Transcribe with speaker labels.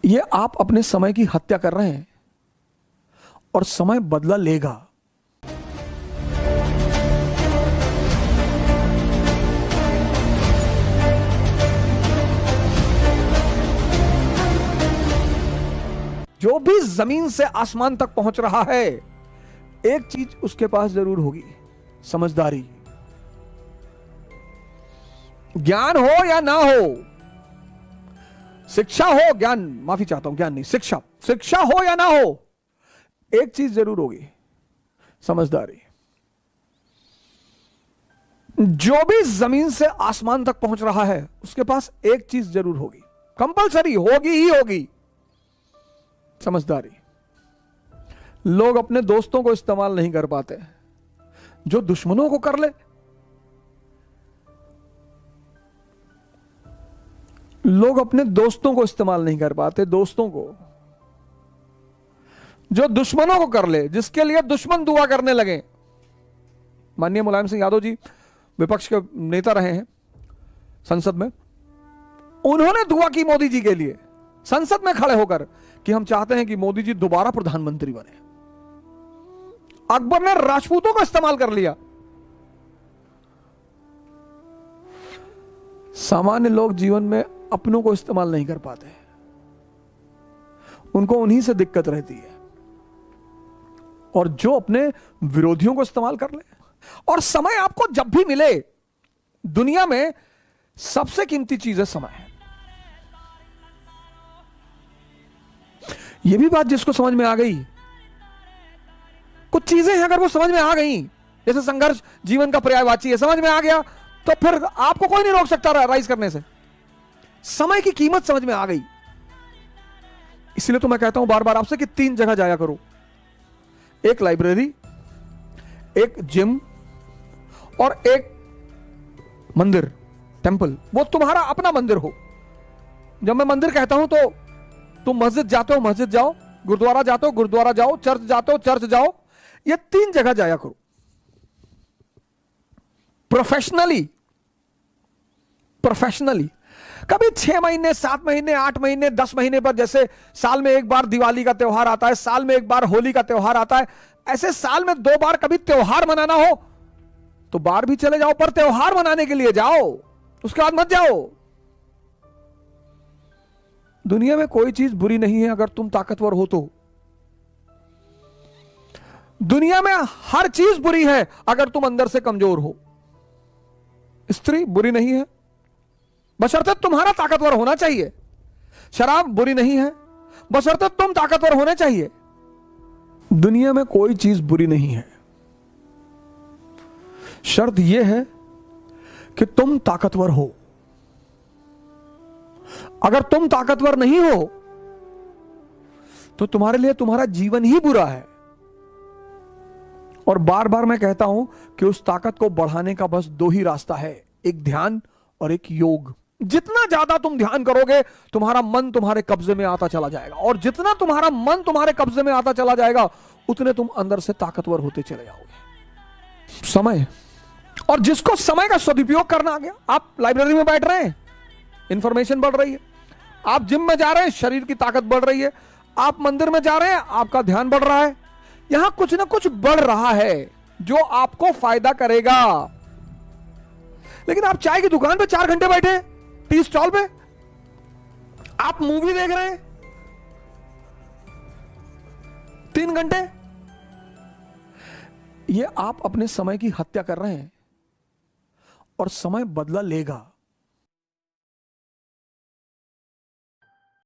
Speaker 1: ये आप अपने समय की हत्या कर रहे हैं और समय बदला लेगा। जो भी जमीन से आसमान तक पहुंच रहा है, एक चीज उसके पास जरूर होगी, समझदारी। ज्ञान हो या ना हो, शिक्षा हो, ज्ञान, माफी चाहता हूं, ज्ञान नहीं, शिक्षा हो या ना हो, एक चीज जरूर होगी, समझदारी। जो भी जमीन से आसमान तक पहुंच रहा है उसके पास एक चीज जरूर होगी, कंपलसरी होगी ही होगी, समझदारी। लोग अपने दोस्तों को इस्तेमाल नहीं कर पाते, जो दुश्मनों को कर ले। लोग अपने दोस्तों को इस्तेमाल नहीं कर पाते, दोस्तों को, जो दुश्मनों को कर ले, जिसके लिए दुश्मन दुआ करने लगे। माननीय मुलायम सिंह यादव जी विपक्ष के नेता रहे हैं संसद में, उन्होंने दुआ की मोदी जी के लिए संसद में खड़े होकर कि हम चाहते हैं कि मोदी जी दोबारा प्रधानमंत्री बने। अकबर ने राजपूतों को इस्तेमाल कर लिया। सामान्य लोग जीवन में अपनों को इस्तेमाल नहीं कर पाते, उनको उन्हीं से दिक्कत रहती है। और जो अपने विरोधियों को इस्तेमाल कर ले। और समय आपको जब भी मिले, दुनिया में सबसे कीमती चीज है समय। यह भी बात जिसको समझ में आ गई, कुछ चीजें हैं अगर वो समझ में आ गई, जैसे संघर्ष जीवन का पर्यायवाची है, समझ में आ गया तो फिर आपको कोई नहीं रोक सकता राइज करने से। समय की कीमत समझ में आ गई। इसलिए तो मैं कहता हूं बार बार आपसे कि 3 जगह जाया करो, एक लाइब्रेरी, एक जिम और एक मंदिर, टेंपल। वो तुम्हारा अपना मंदिर हो। जब मैं मंदिर कहता हूं तो तुम मस्जिद जाते हो, मस्जिद जाओ, गुरुद्वारा जाते हो, गुरुद्वारा जाओ, चर्च जाते हो, चर्च जाओ। ये 3 जगह जाया करो प्रोफेशनली। कभी 6 महीने, 7 महीने, 8 महीने, 10 महीने पर, जैसे साल में एक बार दिवाली का त्योहार आता है, साल में एक बार होली का त्योहार आता है, ऐसे साल में 2 बार कभी त्योहार मनाना हो तो बाहर भी चले जाओ, पर त्योहार मनाने के लिए जाओ, उसके बाद मत जाओ। दुनिया में कोई चीज बुरी नहीं है अगर तुम ताकतवर हो तो। दुनिया में हर चीज बुरी है अगर तुम अंदर से कमजोर हो। स्त्री बुरी नहीं है बशर्ते तुम्हारा ताकतवर होना चाहिए। शराब बुरी नहीं है बशर्ते तुम ताकतवर होने चाहिए। दुनिया में कोई चीज बुरी नहीं है, शर्त यह है कि तुम ताकतवर हो। अगर तुम ताकतवर नहीं हो तो तुम्हारे लिए तुम्हारा जीवन ही बुरा है। और बार बार मैं कहता हूं कि उस ताकत को बढ़ाने का बस 2 ही रास्ता है, एक ध्यान और एक योग। जितना ज्यादा तुम ध्यान करोगे, तुम्हारा मन तुम्हारे कब्जे में आता चला जाएगा, और जितना तुम्हारा मन तुम्हारे कब्जे में आता चला जाएगा, उतने तुम अंदर से ताकतवर होते चले जाओगे। समय, और जिसको समय का सदुपयोग करना आ गया, आप लाइब्रेरी में बैठ रहे हैं, इंफॉर्मेशन बढ़ रही है। आप जिम में जा रहे हैं, शरीर की ताकत बढ़ रही है। आप मंदिर में जा रहे हैं, आपका ध्यान बढ़ रहा है। यहां कुछ ना कुछ बढ़ रहा है जो आपको फायदा करेगा। लेकिन आप चाय की दुकान पे 4 घंटे बैठे, टी स्टॉल पे, आप मूवी देख रहे हैं 3 घंटे, ये आप अपने समय की हत्या कर रहे हैं और समय बदला लेगा।